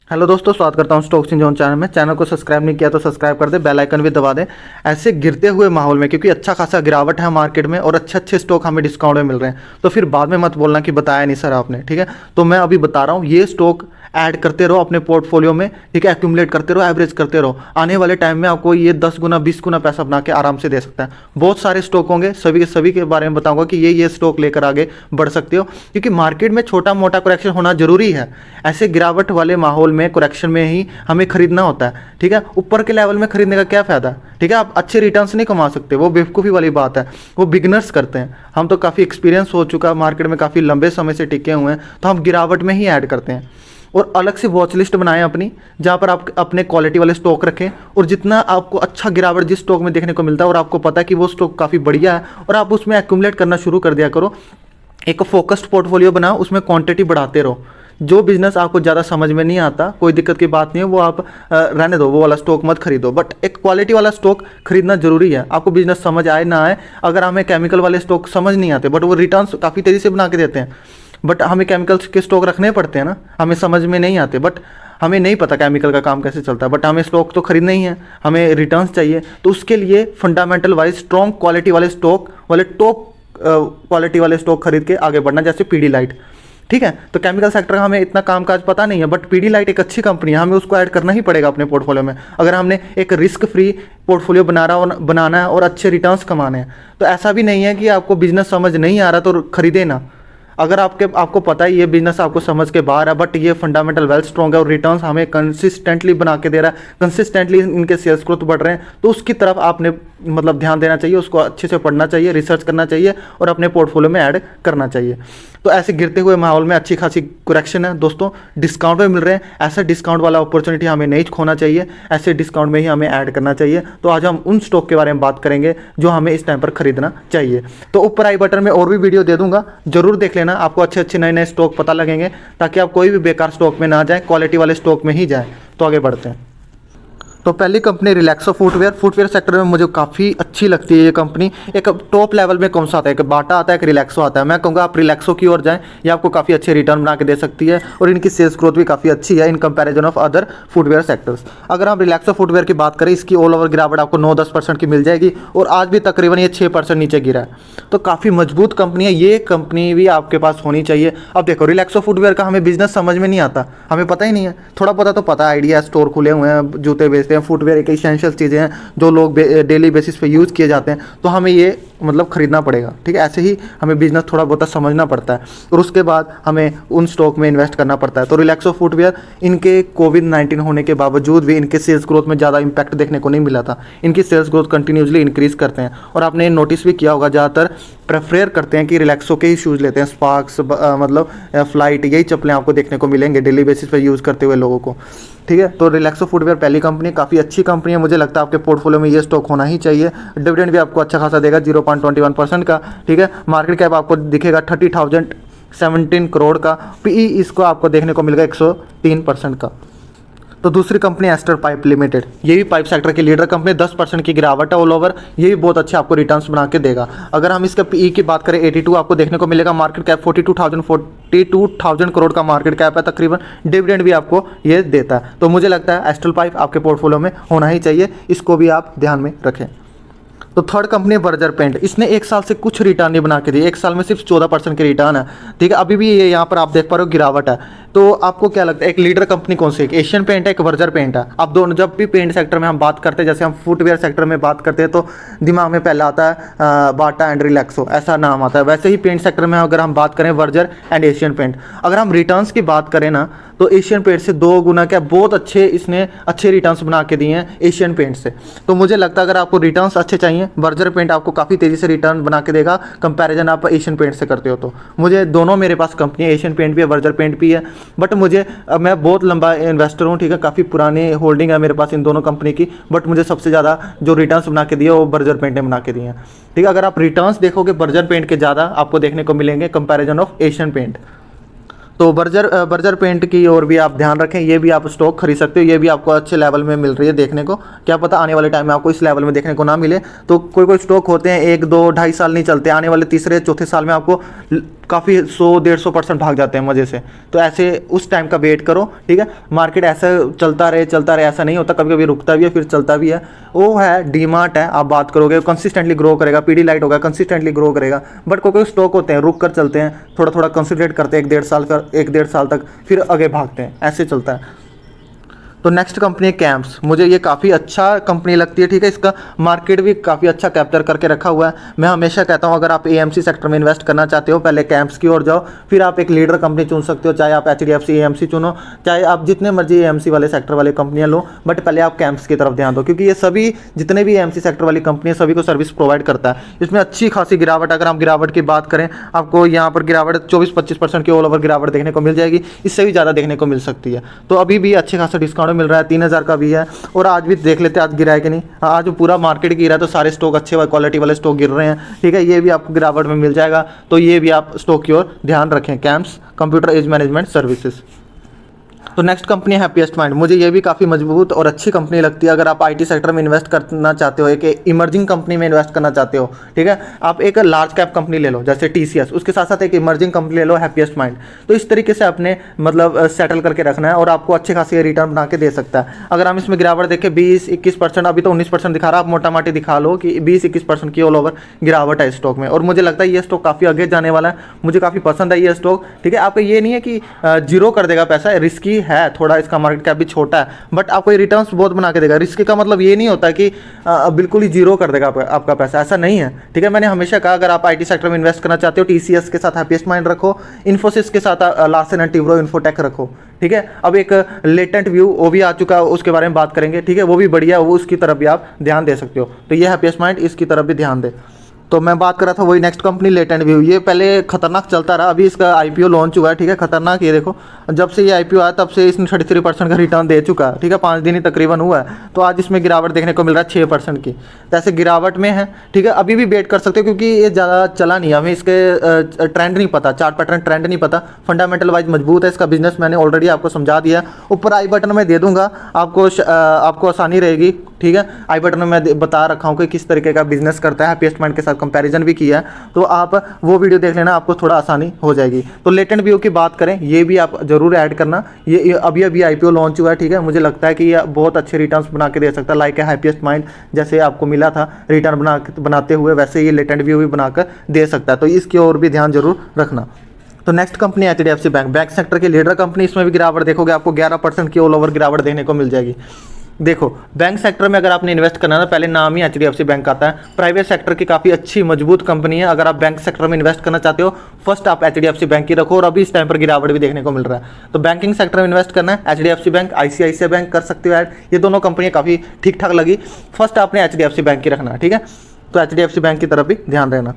Hello दोस्तों, स्वागत करता हूं स्टॉक्स इन जोन चैनल में। चैनल को सब्सक्राइब नहीं किया तो सब्सक्राइब कर दे, बेल आइकन भी दबा दें। ऐसे गिरते हुए माहौल में, क्योंकि अच्छा खासा गिरावट है मार्केट में और अच्छे अच्छे स्टॉक हमें डिस्काउंट में मिल रहे हैं, तो फिर बाद में मत बोलना कि बताया नहीं सर आपने। ठीक है, तो मैं अभी बता रहा हूँ, ये स्टॉक ऐड करते रहो अपने पोर्टफोलियो में। ठीक है, एक्यूमुलेट करते रहो, एवरेज करते रहो। आने वाले टाइम में आपको ये 10 गुना 20 गुना पैसा बना के आराम से दे सकता है। बहुत सारे स्टॉक होंगे, सभी के बारे में बताऊंगा कि ये स्टॉक लेकर आगे बढ़ सकते हो, क्योंकि मार्केट में छोटा मोटा करेक्शन होना जरूरी है। ऐसे गिरावट वाले माहौल में, करेक्शन में ही हमें खरीदना होता है। ठीक है, ऊपर के लेवल में खरीदने का क्या फायदा। ठीक है, आप अच्छे रिटर्न्स नहीं कमा सकते, वो बेवकूफ़ी वाली बात है, वो बिगनर्स करते हैं। हम तो काफ़ी एक्सपीरियंस हो चुका, मार्केट में काफ़ी लंबे समय से टिके हुए हैं, तो हम गिरावट में ही ऐड करते हैं। और अलग से वॉच लिस्ट बनाएं अपनी, जहाँ पर आप अपने क्वालिटी वाले स्टॉक रखें, और जितना आपको अच्छा गिरावट जिस स्टॉक में देखने को मिलता है और आपको पता है कि वो स्टॉक काफ़ी बढ़िया है, और आप उसमें एक्यूमुलेट करना शुरू कर दिया करो। एक फोकस्ड पोर्टफोलियो बनाओ, उसमें क्वांटिटी बढ़ाते रहो। जो बिजनेस आपको ज़्यादा समझ में नहीं आता, कोई दिक्कत की बात नहीं है, वो आप रहने दो, वो वाला स्टॉक मत खरीदो। बट एक क्वालिटी वाला स्टॉक खरीदना जरूरी है, आपको बिजनेस समझ आए ना आए। अगर हमें केमिकल वाले स्टॉक समझ नहीं आते, बट वो रिटर्न्स काफ़ी तेज़ी से बना के देते हैं, बट हमें केमिकल्स के स्टॉक रखने पड़ते हैं ना, हमें समझ में नहीं आते, बट हमें नहीं पता केमिकल का काम कैसे चलता है, बट हमें स्टॉक तो खरीदना ही है, हमें रिटर्न्स चाहिए। तो उसके लिए फंडामेंटल वाइज स्ट्रॉन्ग क्वालिटी वाले स्टॉक वाले टॉप क्वालिटी वाले स्टॉक खरीद के आगे बढ़ना, जैसे पीडीलाइट। ठीक है, तो केमिकल सेक्टर का हमें इतना कामकाज पता नहीं है, बट पीडीलाइट एक अच्छी कंपनी है, हमें उसको ऐड करना ही पड़ेगा अपने पोर्टफोलियो में, अगर हमने एक रिस्क फ्री पोर्टफोलियो बनाना है और अच्छे रिटर्न्स कमाने हैं। तो ऐसा भी नहीं है कि आपको बिजनेस समझ नहीं आ रहा तो खरीदे ना। अगर आपको पता है ये बिजनेस आपको समझ के बाहर है, बट ये फंडामेंटल वेल स्ट्रॉन्ग है और रिटर्न्स हमें कंसिस्टेंटली बना के दे रहा है, कंसिस्टेंटली इनके सेल्स ग्रोथ बढ़ रहे हैं, तो उसकी तरफ आपने मतलब ध्यान देना चाहिए, उसको अच्छे से पढ़ना चाहिए, रिसर्च करना चाहिए और अपने पोर्टफोलियो में ऐड करना चाहिए। तो ऐसे गिरते हुए माहौल में अच्छी खासी करेक्शन है दोस्तों, डिस्काउंट में मिल रहे हैं। ऐसा डिस्काउंट वाला अपॉर्चुनिटी हमें नहीं खोना चाहिए, ऐसे डिस्काउंट में ही हमें ऐड करना चाहिए। तो आज हम उन स्टॉक के बारे में बात करेंगे जो हमें इस टाइम पर खरीदना चाहिए। तो ऊपर आई बटन में और भी वीडियो दे दूंगा, जरूर देख लेना, आपको अच्छे अच्छे नए नए स्टॉक पता लगेंगे, ताकि आप कोई भी बेकार स्टॉक में ना जाए, क्वालिटी वाले स्टॉक में ही जाए। तो आगे बढ़ते हैं। तो पहली कंपनी रिलैक्सो फुटवेयर सेक्टर में मुझे काफ़ी अच्छी लगती है ये कंपनी। एक टॉप लेवल में कौन सा आता है, एक बाटा आता है, एक रिलैक्सो आता है। मैं कहूँगा आप रिलैक्सो की ओर जाएं, ये आपको काफ़ी अच्छे रिटर्न बना के दे सकती है, और इनकी सेल्स ग्रोथ भी काफ़ी अच्छी है in comparison of other footwear sectors. अगर हम रिलैक्सो फुटवेयर की बात करें, इसकी ऑल ओवर गिरावट आपको 9-10% की मिल जाएगी, और आज भी तकरीबन ये 6% नीचे गिरा है। तो काफ़ी मजबूत कंपनी है, ये कंपनी भी आपके पास होनी चाहिए। अब देखो, रिलैक्सो फुटवेयर का हमें बिजनेस समझ में नहीं आता, हमें पता ही नहीं है। थोड़ा पता तो पता, आइडिया, स्टोर खुले हुए हैं, जूते बेचते हैं, फुटवेयर एक एसेंशियल चीज़ें हैं जो लोग डेली बेसिस पे यूज़ किए जाते हैं, तो हमें ये मतलब खरीदना पड़ेगा। ठीक है, ऐसे ही हमें बिजनेस थोड़ा बहुत समझना पड़ता है, और उसके बाद हमें उन स्टॉक में इन्वेस्ट करना पड़ता है। तो रिलैक्सो फुटवेयर, इनके कोविड-19 होने के बावजूद भी इनके सेल्स ग्रोथ में ज़्यादा इंपैक्ट देखने को नहीं मिला था। इनकी सेल्स ग्रोथ कंटिन्यूसली इंक्रीज करते हैं, और आपने नोटिस भी किया होगा, ज़्यादातर प्रेफर करते हैं कि रिलैक्सो के ही शूज़ लेते हैं, स्पार्क्स मतलब फ्लाइट, यही चप्पलें आपको देखने को मिलेंगे डेली बेसिस पे यूज़ करते हुए लोगों को। ठीक है, तो रिलैक्सो फुटवेयर पहली कंपनी, काफ़ी अच्छी कंपनी है, मुझे लगता है आपके पोर्टफोलियो में ये स्टॉक होना ही चाहिए। डिविडेंड भी आपको अच्छा खासा देगा, 0.21% का। ठीक है, मार्केट कैप आपको दिखेगा 30,017 करोड़ का। पीई इसको आपको देखने को मिलेगा 103% का। तो दूसरी कंपनी एस्टर पाइप लिमिटेड, ये भी पाइप सेक्टर की लीडर कंपनी, 10% की गिरावट है ऑल ओवर, ये भी बहुत अच्छे आपको रिटर्न्स बना के देगा। अगर हम इसका पीई की बात करें, 82 आपको देखने को मिलेगा। मार्केट कैप 42,000 करोड़ का मार्केट कैप है तकरीबन। डिविडेंड भी आपको ये देता है, तो मुझे लगता है एस्ट्रल पाइप आपके पोर्टफोलियो में होना ही चाहिए, इसको भी आप ध्यान में रखें। तो थर्ड कंपनी बर्जर पेंट, इसने एक साल से कुछ रिटर्न नहीं बना के दी, एक साल में सिर्फ 14% के रिटर्न है। ठीक है, अभी भी ये यहाँ पर आप देख पा रहे हो गिरावट है। तो आपको क्या लगता है, एक लीडर कंपनी कौन सी है, एक एशियन पेंट है, एक बर्जर पेंट है। अब दोनों, जब भी पेंट सेक्टर में हम बात करते हैं, जैसे हम फुटवेयर सेक्टर में बात करते हैं, तो दिमाग में पहला आता है बाटा एंड रिलैक्सो, ऐसा नाम आता है। वैसे ही पेंट सेक्टर में अगर हम बात करें, बर्जर एंड एशियन पेंट। अगर हम रिटर्न्स की बात करें ना, तो एशियन पेंट से 2 गुना क्या बहुत अच्छे, इसने अच्छे रिटर्न्स बना के दिए हैं एशियन पेंट से। तो मुझे लगता है अगर आपको रिटर्न्स अच्छे चाहिए, बर्जर पेंट आपको काफ़ी तेज़ी से रिटर्न बना के देगा, कंपैरिजन आप एशियन पेंट से करते हो। तो मुझे दोनों, मेरे पास कंपनी है, एशियन पेंट भी है, बर्जर पेंट भी है, बट मुझे, मैं बहुत लंबा इन्वेस्टर हूँ। ठीक है, काफ़ी पुरानी होल्डिंग है मेरे पास इन दोनों कंपनी की, बट मुझे सबसे ज़्यादा जो रिटर्न्स बना के दिए वो बर्जर पेंट ने बना के दिए हैं। ठीक है, अगर आप रिटर्न्स देखोगे, बर्जर पेंट के ज़्यादा आपको देखने को मिलेंगे कंपैरिजन ऑफ एशियन पेंट। तो बर्जर पेंट की ओर भी आप ध्यान रखें, ये भी आप स्टॉक खरीद सकते हो, ये भी आपको अच्छे लेवल में मिल रही है देखने को। क्या पता आने वाले टाइम में आपको इस लेवल में देखने को ना मिले। तो कोई कोई स्टॉक होते हैं 1, 2, 2.5 साल नहीं चलते, आने वाले तीसरे चौथे साल में आपको काफ़ी 100-150% भाग जाते हैं मज़े से। तो ऐसे उस टाइम का वेट करो, ठीक है। मार्केट ऐसा चलता रहे ऐसा नहीं होता, कभी कभी रुकता भी है फिर चलता भी है। वो है डीमार्ट है, आप बात करोगे कंसिस्टेंटली ग्रो करेगा। पीडीलाइट होगा कंसिस्टेंटली ग्रो करेगा, बट कोई स्टॉक होते हैं रुक कर चलते हैं, थोड़ा थोड़ा कंसिडरेट करते हैं 1-1.5 साल तक, फिर आगे भागते हैं, ऐसे चलता है। तो नेक्स्ट कंपनी है कैम्प्स। मुझे ये काफ़ी अच्छा कंपनी लगती है, ठीक है। इसका मार्केट भी काफ़ी अच्छा कैप्चर करके रखा हुआ है। मैं हमेशा कहता हूँ अगर आप एएमसी सेक्टर में इन्वेस्ट करना चाहते हो, पहले कैम्प्स की ओर जाओ, फिर आप एक लीडर कंपनी चुन सकते हो, चाहे आप एचडीएफसी एएमसी चुनो, चाहे आप जितने मर्जी एएमसी वाले सेक्टर वाले कंपनियाँ लो, बट पहले आप कैम्प्स की तरफ ध्यान दो, क्योंकि ये सभी जितने भी एएमसी सेक्टर वाली कंपनी सभी को सर्विस प्रोवाइड करता है। इसमें अच्छी खासी गिरावट, अगर हम गिरावट की बात करें, आपको यहाँ पर गिरावट 24-25% की ऑल ओवर गिरावट देखने को मिल जाएगी, इससे भी ज़्यादा देखने को मिल सकती है। तो अभी भी अच्छे खासा डिस्काउंट मिल रहा है, 3000 का भी है। और आज भी देख लेते हैं आज गिरा है कि नहीं। आज पूरा मार्केट गिरा है, तो सारे स्टॉक अच्छे क्वालिटी वाले स्टॉक गिर रहे हैं, ठीक है। ये भी आपको गिरावट में मिल जाएगा, तो ये भी आप स्टॉक की ओर ध्यान रखें। CAMS computer age management services. तो नेक्स्ट कंपनी है हैप्पीएस्ट माइंड। मुझे ये भी काफ़ी मजबूत और अच्छी कंपनी लगती है। अगर आप आईटी सेक्टर में इन्वेस्ट करना चाहते हो, एक इमर्जिंग कंपनी में इन्वेस्ट करना चाहते हो, ठीक है, आप एक लार्ज कैप कंपनी ले लो जैसे टीसीएस, उसके साथ साथ एक इमर्जिंग कंपनी ले लो हैप्पीएस्ट माइंड। तो इस तरीके से आपने मतलब सेटल करके रखना है और आपको अच्छे खासे रिटर्न बना के दे सकता है। अगर हम इसमें गिरावट देखें 20-21%, अभी तो 19% दिखा रहा है, आप मोटा माटी दिखा लो कि 20-21% की ऑल ओवर गिरावट है स्टॉक में। और मुझे लगता है ये स्टॉक काफ़ी आगे जाने वाला है, मुझे काफ़ी पसंद है ये स्टॉक, ठीक है। आपको ये नहीं है कि जीरो कर देगा पैसा, रिस्की है थोड़ा, इसका मार्केट कैप भी छोटा है, बट आपको ये रिटर्न्स बहुत बना के देगा। रिस्क का मतलब ये नहीं होता कि बिल्कुल ही जीरो कर देगा आपका पैसा, ऐसा नहीं है, ठीक है। मैंने हमेशा कहा अगर आप आईटी सेक्टर में इन्वेस्ट करना चाहते हो, टीसीएस के साथ हैप्पीएस्ट माइंड रखो, इन्फोसिस के साथ लार्सन एंड टुब्रो इन्फोटेक रखो, ठीक है। अब एक लेटेंट व्यू वो भी आ चुका है, उसके बारे में बात करेंगे, ठीक है। वो भी बढ़िया, वो उसकी तरफ भी आप ध्यान दे सकते हो। तो ये हैप्पीएस्ट माइंड, इसकी तरफ भी ध्यान दे। तो मैं बात कर रहा था वही नेक्स्ट कंपनी लेटेंट व्यू। ये पहले खतरनाक चलता रहा, अभी इसका आईपीओ लॉन्च हुआ है, ठीक है। खतरनाक, ये देखो जब से ये आईपीओ आया तब से इसने 33% का रिटर्न दे चुका है, ठीक है। 5 दिन ही तकरीबन हुआ है, तो आज इसमें गिरावट देखने को मिल रहा है 6% की। तो ऐसे गिरावट में है, ठीक है। अभी भी वेट कर सकते हो क्योंकि ये ज़्यादा चला नहीं, हमें इसके ट्रेंड नहीं पता, चार्ट पैटर्न ट्रेंड नहीं पता। फंडामेंटल वाइज मजबूत है इसका बिजनेस, मैंने ऑलरेडी आपको समझा दिया। ऊपर आई बटन में दे दूंगा, आपको आसानी रहेगी, ठीक है। आई बटन में मैं बता रखा हूँ कि किस तरीके का बिजनेस करता है, हैप्पीएस्ट माइंड के साथ कंपैरिजन भी किया है, तो आप वो वीडियो देख लेना, आपको थोड़ा आसानी हो जाएगी। तो लेटेंट व्यू की बात करें, ये भी आप जरूर ऐड करना। ये अभी आईपीओ लॉन्च हुआ है, ठीक है। मुझे लगता है कि ये बहुत अच्छे रिटर्न्स बना के दे सकता है, लाइक हैप्पीएस्ट माइंड जैसे आपको मिला था रिटर्न बनाते हुए, वैसे ये लेटेंट व्यू भी बनाकर दे सकता है। तो इसकी ओर भी ध्यान जरूर रखना। तो next company HDFC bank, bank sector की लीडर कंपनी। इसमें भी गिरावट देखोगे, आपको 11% की ऑल ओवर गिरावट देखने को मिल जाएगी। देखो बैंक सेक्टर में अगर आपने इन्वेस्ट करना है ना, पहले नाम ही एचडीएफसी बैंक आता है। प्राइवेट सेक्टर की काफ़ी अच्छी मजबूत कंपनी है। अगर आप बैंक सेक्टर में इन्वेस्ट करना चाहते हो, फर्स्ट आप एचडीएफसी बैंक की रखो, और अभी इस टाइम पर गिरावट भी देखने को मिल रहा है। तो बैंकिंग सेक्टर में इन्वेस्ट करना है, एचडीएफसी बैंक, आईसीआईसीआई बैंक कर सकते हो ऐड। ये दोनों कंपनियां काफ़ी ठीक ठाक लगी। फर्स्ट आपने एचडीएफसी बैंक की रखना है, ठीक है। तो एचडीएफसी बैंक की तरफ भी ध्यान देना।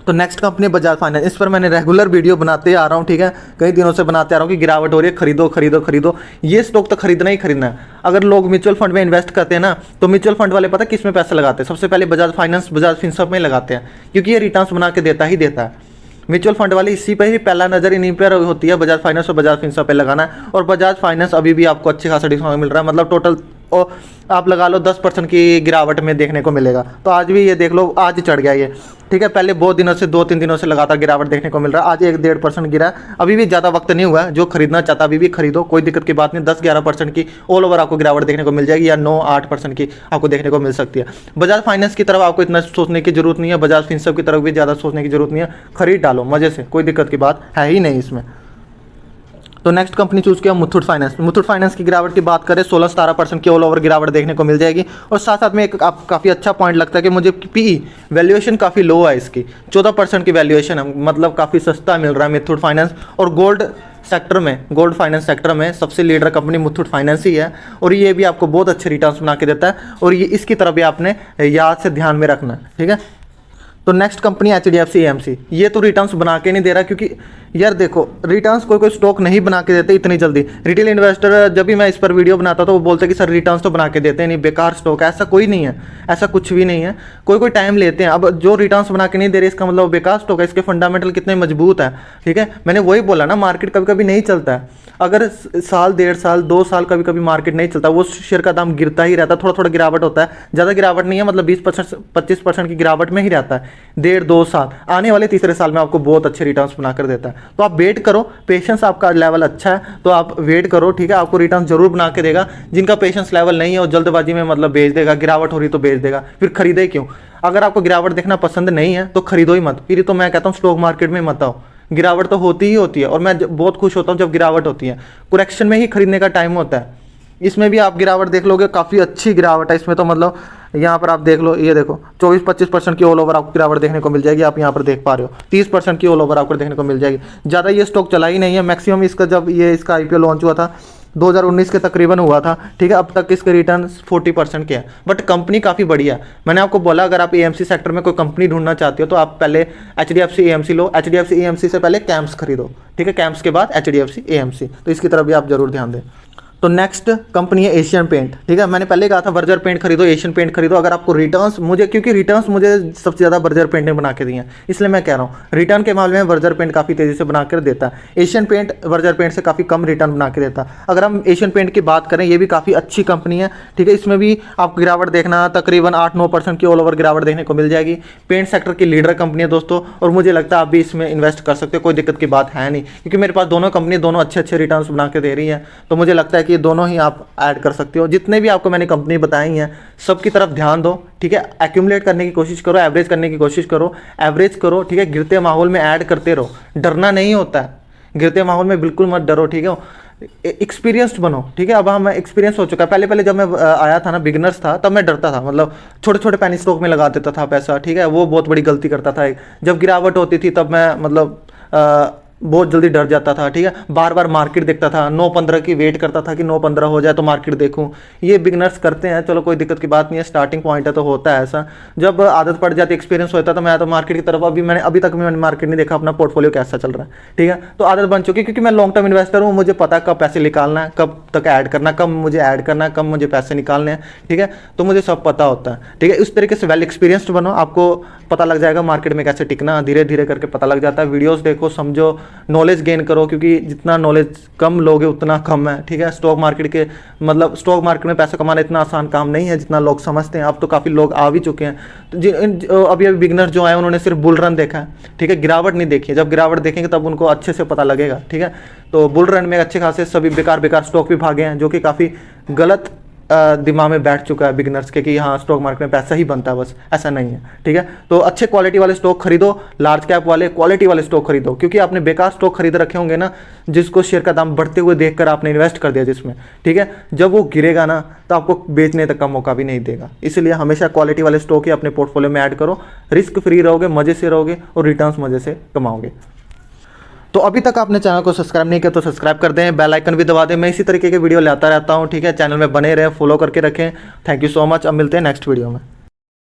तो नेक्स्ट कंपनी बजाज फाइनेंस। इस पर मैंने रेगुलर वीडियो बनाते आ रहा हूँ, ठीक है। कई दिनों से बनाते आ रहा हूँ कि गिरावट हो रही है, खरीदो खरीदो खरीदो। ये स्टॉक तो खरीदना ही खरीदना है। अगर लोग म्यूचुअल फंड में इन्वेस्ट करते हैं ना, तो म्यूचुअल फंड वाले पता किस में पैसा लगाते हैं? सबसे पहले बजाज फाइनेंस, बजाज फिनसर्व में लगाते हैं, क्योंकि ये रिटर्न्स बना के देता ही देता है। म्यूचुअल फंड वाले इसी पर ही पहला नजर इन्हीं पर होती है, बजाज फाइनेंस और बजाज फिनसर्व पे लगाना है। और बजाज फाइनेंस अभी भी आपको अच्छे खासा डिस्काउंट मिल रहा है, मतलब टोटल आप लगा लो 10% की गिरावट में देखने को मिलेगा। तो आज भी ये देख लो, आज चढ़ गया ये, ठीक है। पहले बहुत दिनों से 2-3 दिनों से लगातार गिरावट देखने को मिल रहा है, आज 1-1.5% गिरा है। अभी भी ज़्यादा वक्त नहीं हुआ है, जो खरीदना चाहता अभी भी खरीदो, कोई दिक्कत की बात नहीं। 10-11% की ऑल ओवर आपको गिरावट देखने को मिल जाएगी, या 9-8% की आपको देखने को मिल सकती है। बजाज फाइनेंस की तरफ आपको इतना सोचने की जरूरत नहीं है, बजाज फिनसर्व की तरफ भी ज़्यादा सोचने की जरूरत नहीं है। खरीद डालो मजे से, कोई दिक्कत की बात है ही नहीं इसमें। तो नेक्स्ट कंपनी चूज किया मुथूट फाइनेंस। मुथूट फाइनेंस की गिरावट की बात करें, 16-17% की ऑल ओवर गिरावट देखने को मिल जाएगी। और साथ साथ में एक काफ़ी अच्छा पॉइंट लगता है कि मुझे पीई वैल्यूएशन काफ़ी लो है इसकी, 14% की वैल्यूएशन है, मतलब काफ़ी सस्ता मिल रहा है मुथूट फाइनेंस। और गोल्ड सेक्टर में, गोल्ड फाइनेंस सेक्टर में सबसे लीडर कंपनी मुथूट फाइनेंस ही है, और ये भी आपको बहुत अच्छे रिटर्न्स बना के देता है। और ये इसकी तरफ भी आपने याद से ध्यान में रखना है, ठीक है। तो नेक्स्ट कंपनी एचडीएफसी एएमसी। ये तो रिटर्न्स बना के नहीं दे रहा, क्योंकि यार देखो, रिटर्न्स कोई कोई स्टॉक नहीं बना के देते इतनी जल्दी। रिटेल इन्वेस्टर जब भी मैं इस पर वीडियो बनाता तो वो बोलते कि सर रिटर्न्स तो बना के देते हैं नहीं, बेकार स्टॉक है। ऐसा कोई नहीं है, ऐसा कुछ भी नहीं है। कोई कोई टाइम लेते हैं। अब जो रिटर्न्स बना के नहीं दे रहे इसका मतलब बेकार स्टॉक है, इसके फंडामेंटल कितने मजबूत है। ठीक है, मैंने वही बोला ना, मार्केट कभी कभी नहीं चलता है। अगर साल, 1.5 साल, 2 साल कभी कभी मार्केट नहीं चलता, वो शेयर का दाम गिरता ही रहता है, थोड़ा थोड़ा गिरावट होता है, ज़्यादा गिरावट नहीं है, मतलब 20% 25% की गिरावट में ही रहता है। 1.5-2 साल, आने वाले तीसरे साल में आपको बहुत अच्छे रिटर्न्स बनाकर देता है। तो आप वेट करो, पेशेंस आपका लेवल अच्छा है तो आप वेट करो। ठीक है, आपको रिटर्न जरूर बना के देगा। जिनका पेशेंस लेवल नहीं है वो जल्दबाजी में मतलब बेच देगा, गिरावट हो रही तो बेच देगा, फिर खरीदे क्यों? अगर आपको गिरावट देखना पसंद नहीं है तो खरीदो ही मत। फिर तो मैं कहता हूँ स्टॉक मार्केट में मत आओ। गिरावट तो होती ही होती है, और मैं बहुत खुश होता हूँ जब गिरावट होती है। करेक्शन में ही खरीदने का टाइम होता है। इसमें भी आप गिरावट देख लोगे, काफ़ी अच्छी गिरावट है इसमें तो, मतलब यहाँ पर आप देख लो, ये देखो 24-25% की ऑल ओवर आपको गिरावट देखने को मिल जाएगी। आप यहाँ पर देख पा रहे हो 30% की ऑल ओवर आपको देखने को मिल जाएगी। ज़्यादा ये स्टॉक चला ही नहीं है। मैक्सिमम इसका जब ये इसका IPO लॉन्च हुआ था 2019 के तकरीबन हुआ था। ठीक है, अब तक इसके रिटर्न 40% के हैं, बट कंपनी काफ़ी बढ़िया है। मैंने आपको बोला अगर आप AMC सेक्टर में कोई कंपनी ढूंढना चाहते हो तो आप पहले HDFC AMC लो। HDFC AMC से पहले कैम्प्स खरीदो। ठीक है, कैम्प्स के बाद HDFC AMC, तो इसकी तरफ भी आप जरूर ध्यान दें। तो नेक्स्ट कंपनी है एशियन पेंट। ठीक है, मैंने पहले कहा था बर्जर पेंट खरीदो, एशियन पेंट खरीदो। अगर आपको रिटर्न्स, मुझे क्योंकि रिटर्न्स मुझे सबसे ज़्यादा बर्जर पेंट ने बना के दिए हैं, इसलिए मैं कह रहा हूँ रिटर्न के मामले में बर्जर पेंट काफ़ी तेज़ी से बना कर देता है। एशियन पेंट बर्जर पेंट से काफ़ी कम रिटर्न बना के देता है। अगर हम एशियन पेंट की बात करें, ये भी काफ़ी अच्छी कंपनी है। ठीक है, इसमें भी आपको गिरावट देखना तकरीबन 8-9% की ऑल ओवर गिरावट देखने को मिल जाएगी। पेंट सेक्टर की लीडर कंपनी है दोस्तों, और मुझे लगता है आप भी इसमें इन्वेस्ट कर सकते हो, कोई दिक्कत की बात है नहीं, क्योंकि मेरे पास दोनों कंपनी दोनों अच्छे अच्छे रिटर्न्स बना के दे रही हैं। तो मुझे लगता है कि दोनों ही आप ऐड कर सकते हो। जितने भी आपको मैंने कंपनी बताई हैं सबकी तरफ ध्यान दो। ठीक है, एक्यूमुलेट करने की कोशिश करो, एवरेज करने की कोशिश करो, एवरेज करो। ठीक है, गिरते माहौल में ऐड करते रहो, डरना नहीं होता है। गिरते माहौल में बिल्कुल मत डरो। ठीक है, एक्सपीरियंस्ड बनो। ठीक है, अब हम एक्सपीरियंस हो चुका है। पहले पहले जब मैं आया था ना, बिगनर्स था, तब मैं डरता था, मतलब छोटे छोटे पैनी स्टॉक में लगा देता था पैसा। ठीक है, वो बहुत बड़ी गलती करता था। जब गिरावट होती थी तब मैं मतलब बहुत जल्दी डर जाता था। ठीक है, बार बार मार्केट देखता था, 9-15 की वेट करता था कि 9-15 हो जाए तो मार्केट देखूं। ये बिगनर्स करते हैं, चलो कोई दिक्कत की बात नहीं है, स्टार्टिंग पॉइंट है तो होता है ऐसा। जब आदत पड़ जाती, एक्सपीरियंस होता है तो मैं तो मार्केट की तरफ अभी तक मैंने मार्केट नहीं देखा, अपना पोर्टफोलियो कैसा चल रहा है। ठीक है, तो आदत बन चुकी, क्योंकि मैं लॉन्ग टर्म इन्वेस्टर हूँ, मुझे पता है कब पैसे निकालना है, कब तक ऐड करना, कब मुझे ऐड करना है, कब मुझे पैसे निकालने हैं। ठीक है, तो मुझे सब पता होता है। ठीक है, इस तरीके से वेल एक्सपीरियंस्ड बनो, आपको पता लग जाएगा मार्केट में कैसे टिकना, धीरे धीरे करके पता लग जाता है। वीडियोस देखो, समझो, नॉलेज गेन करो, क्योंकि जितना नॉलेज कम लोगे उतना कम है। ठीक है, स्टॉक मार्केट के मतलब स्टॉक मार्केट में पैसा कमाना इतना आसान काम नहीं है जितना लोग समझते हैं। अब तो काफ़ी लोग आ भी चुके हैं। तो अभी बिगनर जो आए उन्होंने सिर्फ बुल रन देखा है। ठीक है, गिरावट नहीं देखी है। जब गिरावट देखेंगे तब उनको अच्छे से पता लगेगा। ठीक है, तो बुल रन में अच्छे खासे सभी बेकार स्टॉक भी भागे हैं, जो कि काफ़ी गलत दिमाग में बैठ चुका है बिगनर्स के कि हाँ स्टॉक मार्केट में पैसा ही बनता है, बस ऐसा नहीं है। ठीक है, तो अच्छे क्वालिटी वाले स्टॉक खरीदो, लार्ज कैप वाले क्वालिटी वाले स्टॉक खरीदो, क्योंकि आपने बेकार स्टॉक खरीद रखे होंगे ना, जिसको शेयर का दाम बढ़ते हुए देखकर आपने इन्वेस्ट कर दिया जिसमें। ठीक है, जब वो गिरेगा ना तो आपको बेचने तक का मौका भी नहीं देगा। इसलिए हमेशा क्वालिटी वाले स्टॉक ही अपने पोर्टफोलियो में ऐड करो, रिस्क फ्री रहोगे, मजे से रहोगे और रिटर्न्स मजे से कमाओगे। तो अभी तक आपने चैनल को सब्सक्राइब नहीं किया तो सब्सक्राइब कर दें, बेल आइकन भी दबा दें। मैं इसी तरीके के वीडियो लाता रहता हूँ। ठीक है, चैनल में बने रहें, फॉलो करके रखें। Thank you so much. अब मिलते हैं नेक्स्ट वीडियो में।